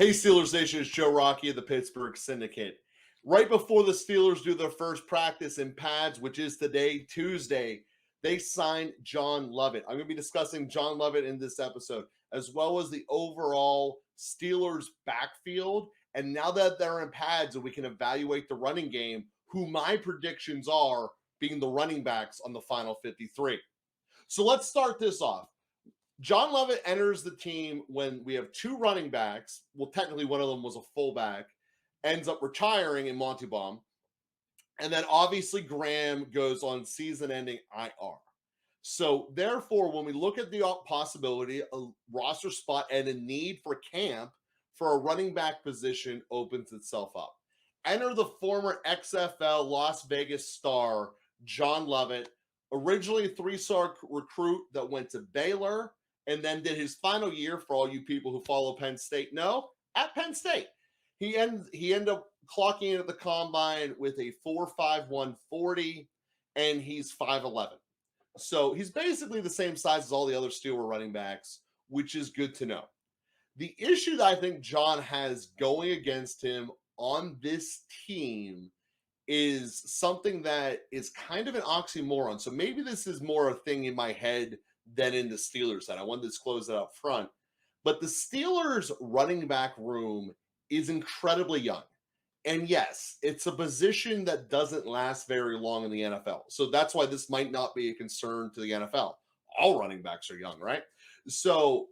Hey, Steelers Nation, it's Joe Rocky of the Pittsburgh Syndicate. Right before the Steelers do their first practice in pads, which is today, Tuesday, they signed John Lovett. I'm going to be discussing John Lovett in this episode, as well as the overall Steelers backfield. And now that they're in pads and we can evaluate the running game, who my predictions are being the running backs on the final 53. So let's start this off. John Lovett enters the team when we have two running backs. Well, technically, one of them was a fullback, ends up retiring in Montebaum. And then obviously Graham goes on season-ending IR. So therefore, when we look at the possibility, a roster spot and a need for camp for a running back position opens itself up. Enter the former XFL Las Vegas star, John Lovett, originally a three-star recruit that went to Baylor, and then did his final year, for all you people who follow Penn State know, at Penn State. He ended up clocking in at the combine with a 4.51 40, and he's 5'11. So he's basically the same size as all the other Steeler running backs, which is good to know. The issue that I think John has going against him on this team is something that is kind of an oxymoron. So maybe this is more a thing in my head than in the Steelers side. I want to disclose that up front. But the Steelers running back room is incredibly young. And yes, it's a position that doesn't last very long in the NFL. So that's why this might not be a concern to the NFL. All running backs are young, right? So,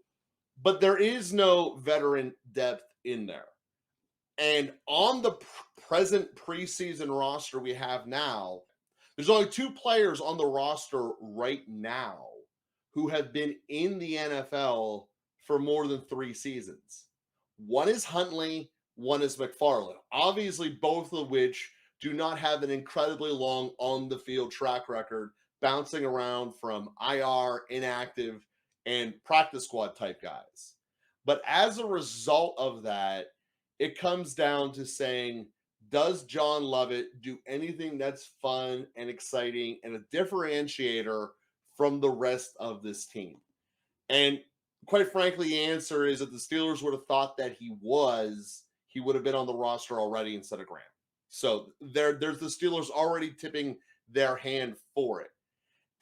but there is no veteran depth in there. And on the present preseason roster we have now, there's only two players on the roster right now who have been in the NFL for more than 3 seasons. One is Huntley, one is McFarland. Obviously, both of which do not have an incredibly long on-the-field track record, bouncing around from IR, inactive, and practice squad type guys. But as a result of that, it comes down to saying, does John Lovett do anything that's fun and exciting and a differentiator from the rest of this team? And quite frankly, the answer is that the Steelers would have thought that he would have been on the roster already instead of Graham. So there's the Steelers already tipping their hand for it.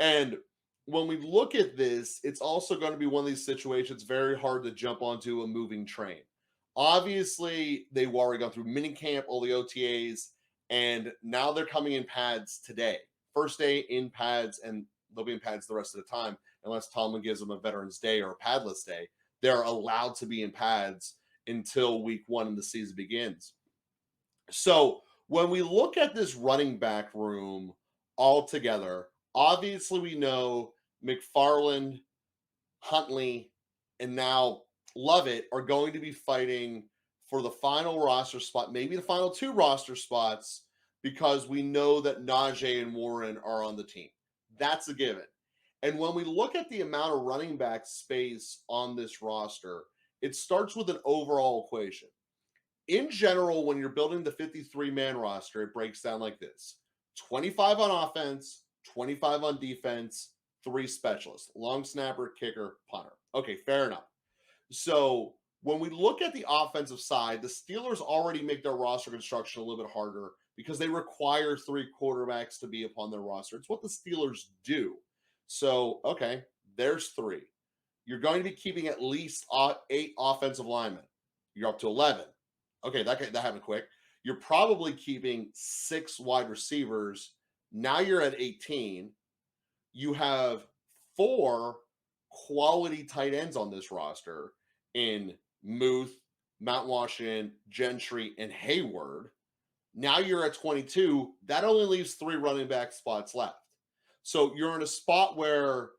And when we look at this, it's also going to be one of these situations very hard to jump onto a moving train. Obviously, they've already gone through minicamp, all the OTAs, and now they're coming in pads today. First day in pads, and they'll be in pads the rest of the time, unless Tomlin gives them a Veterans Day or a padless day. They're allowed to be in pads until week 1 and the season begins. So when we look at this running back room altogether, obviously we know McFarland, Huntley, and now Lovett are going to be fighting for the final roster spot, maybe the final 2 roster spots, because we know that Najee and Warren are on the team. That's a given. And when we look at the amount of running back space on this roster, it starts with an overall equation. In general, when you're building the 53-man roster, it breaks down like this: 25 on offense, 25 on defense, 3 specialists: long snapper, kicker, punter. Okay, fair enough. So when we look at the offensive side, the Steelers already make their roster construction a little bit harder because they require 3 quarterbacks to be upon their roster. It's what the Steelers do. So, okay, there's 3. You're going to be keeping at least 8 offensive linemen. You're up to 11. Okay, that happened quick. You're probably keeping 6 wide receivers. Now you're at 18. You have 4 quality tight ends on this roster in Muth, Mount Washington, Gentry, and Hayward. Now you're at 22. That only leaves 3 running back spots left. So you're in a spot where,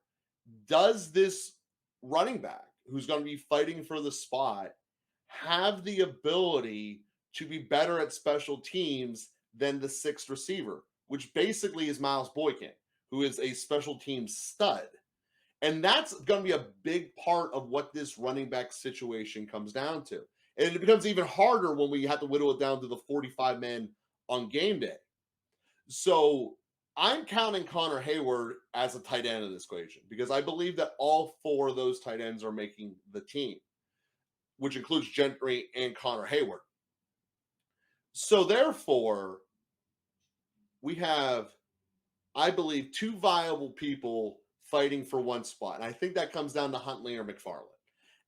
does this running back who's going to be fighting for the spot have the ability to be better at special teams than the 6th receiver, which basically is Miles Boykin, who is a special team stud? And that's going to be a big part of what this running back situation comes down to. And it becomes even harder when we have to whittle it down to the 45 men on game day. So I'm counting Connor Hayward as a tight end of this equation because I believe that all 4 of those tight ends are making the team. which includes Gentry and Connor Hayward. So therefore, we have, I believe, two viable people fighting for one spot. And I think that comes down to Huntley or McFarland.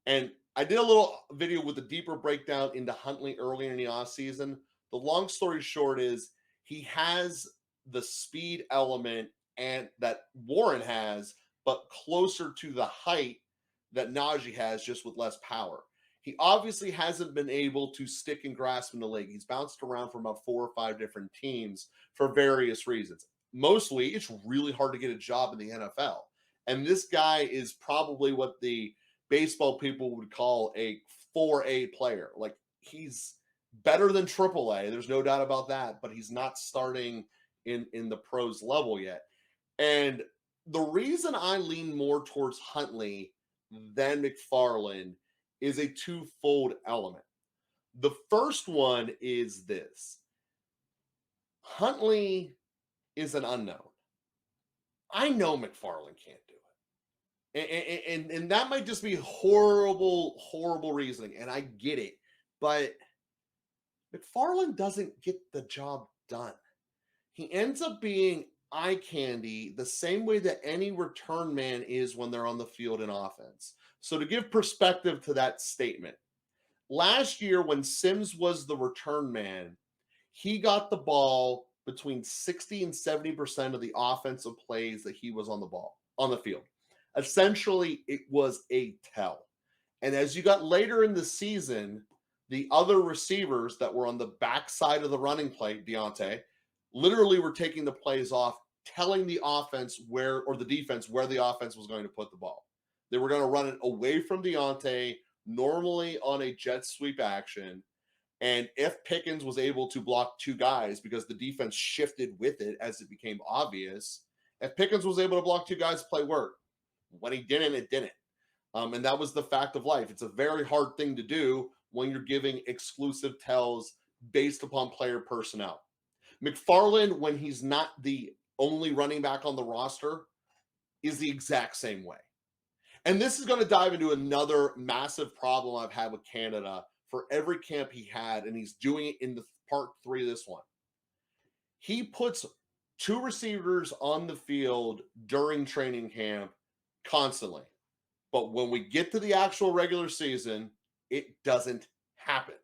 And I did a little video with a deeper breakdown into Huntley earlier in the offseason. The long story short is he has the speed element and that Warren has, but closer to the height that Najee has, just with less power. He obviously hasn't been able to stick and grasp in the league. He's bounced around from about 4 or 5 different teams for various reasons. Mostly, it's really hard to get a job in the NFL. And this guy is probably what the baseball people would call a 4A player. Like, he's better than AAA. There's no doubt about that, but he's not starting in the pros level yet. And the reason I lean more towards Huntley than McFarland is a twofold element. The first one is this: Huntley is an unknown. I know McFarland can't do it. And that might just be horrible reasoning, and I get it. But McFarland doesn't get the job done. He ends up being eye candy the same way that any return man is when they're on the field in offense. So to give perspective to that statement, last year when Sims was the return man, he got the ball between 60 and 70% of the offensive plays that he was on the field. Essentially, it was a tell. And as you got later in the season, the other receivers that were on the backside of the running play, Deontay, literally were taking the plays off, telling the offense where, or the defense, where the offense was going to put the ball. They were going to run it away from Deontay, normally on a jet sweep action. And if Pickens was able to block 2 guys because the defense shifted with it as it became obvious, if Pickens was able to block 2 guys, play work. When he didn't, it didn't. And that was the fact of life. It's a very hard thing to do when you're giving exclusive tells based upon player personnel. McFarland, when he's not the only running back on the roster, is the exact same way. And this is going to dive into another massive problem I've had with Canada for every camp he had, and he's doing it in the part 3 of this one. He puts 2 receivers on the field during training camp constantly. But when we get to the actual regular season, it doesn't happen.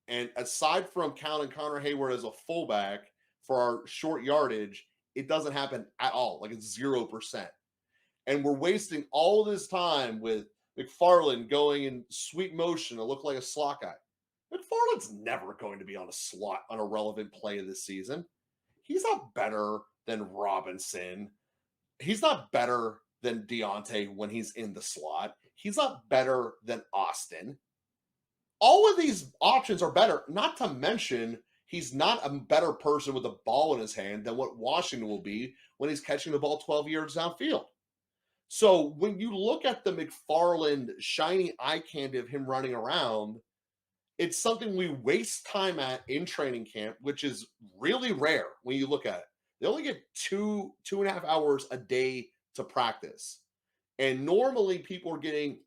And aside from counting Connor Hayward as a fullback for our short yardage, it doesn't happen at all. Like, it's 0%. And we're wasting all this time with McFarland going in sweep motion to look like a slot guy. McFarland's never going to be on a slot on a relevant play of this season. He's not better than Robinson. He's not better than Deontay when he's in the slot. He's not better than Austin. All of these options are better, not to mention he's not a better person with a ball in his hand than what Washington will be when he's catching the ball 12 yards downfield. So when you look at the McFarland shiny eye candy of him running around, it's something we waste time at in training camp, which is really rare when you look at it. They only get 2.5 hours a day to practice. And normally people are getting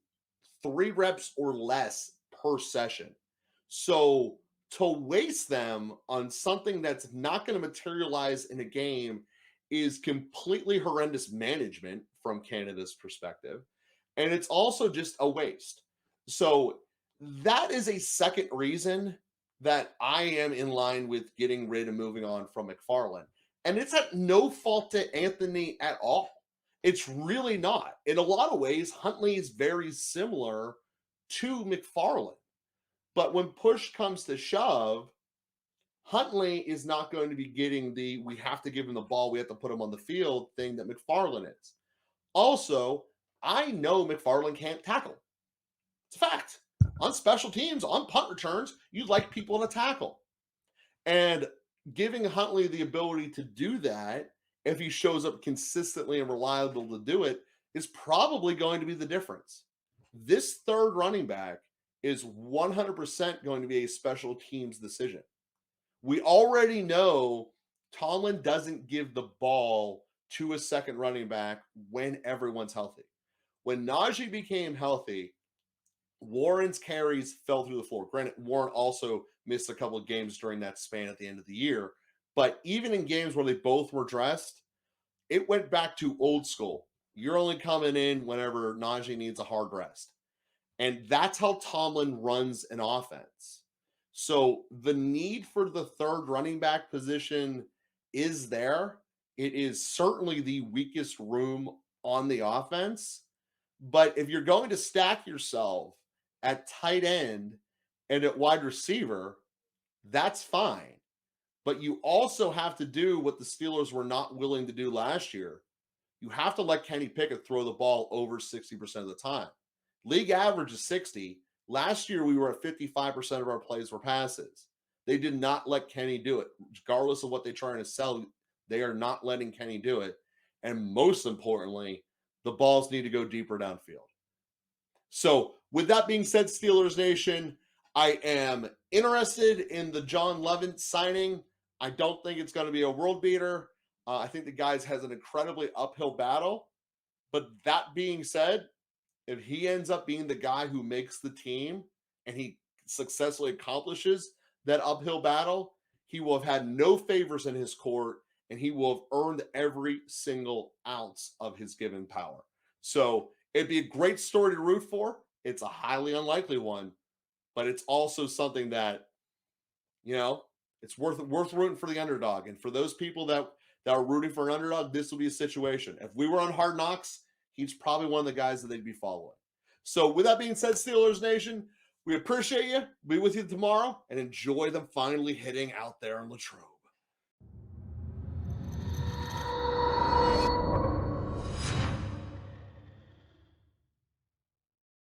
3 reps or less per session. So to waste them on something that's not going to materialize in a game is completely horrendous management from Canada's perspective. And it's also just a waste. So that is a second reason that I am in line with getting rid and moving on from McFarland. And it's at no fault to Anthony at all. It's really not. In a lot of ways, Huntley is very similar to McFarland. But when push comes to shove, Huntley is not going to be getting the we have to give him the ball, we have to put him on the field thing that McFarland is. Also, I know McFarland can't tackle. It's a fact. On special teams, on punt returns, you like people to tackle. And giving Huntley the ability to do that, if he shows up consistently and reliable to do it, is probably going to be the difference. This third running back is 100% going to be a special teams decision. We already know Tomlin doesn't give the ball to a second running back when everyone's healthy. When Najee became healthy, Warren's carries fell through the floor. Granted, Warren also missed a couple of games during that span at the end of the year. But even in games where they both were dressed, it went back to old school. You're only coming in whenever Najee needs a hard rest. And that's how Tomlin runs an offense. So the need for the third running back position is there. It is certainly the weakest room on the offense. But if you're going to stack yourself at tight end and at wide receiver, that's fine. But you also have to do what the Steelers were not willing to do last year. You have to let Kenny Pickett throw the ball over 60% of the time. League average is 60. Last year, we were at 55% of our plays were passes. They did not let Kenny do it. Regardless of what they're trying to sell, they are not letting Kenny do it. And most importantly, the balls need to go deeper downfield. So with that being said, Steelers Nation, I am interested in the John Lovett signing. I don't think it's going to be a world beater. I think the guy has an incredibly uphill battle. But that being said, if he ends up being the guy who makes the team and he successfully accomplishes that uphill battle, he will have had no favors in his court and he will have earned every single ounce of his given power. So it'd be a great story to root for. It's a highly unlikely one, but it's also something that, it's worth rooting for the underdog. And for those people that are rooting for an underdog, this will be a situation. If we were on Hard Knocks, he's probably one of the guys that they'd be following. So with that being said, Steelers Nation, we appreciate you. Be with you tomorrow and enjoy them finally hitting out there in Latrobe.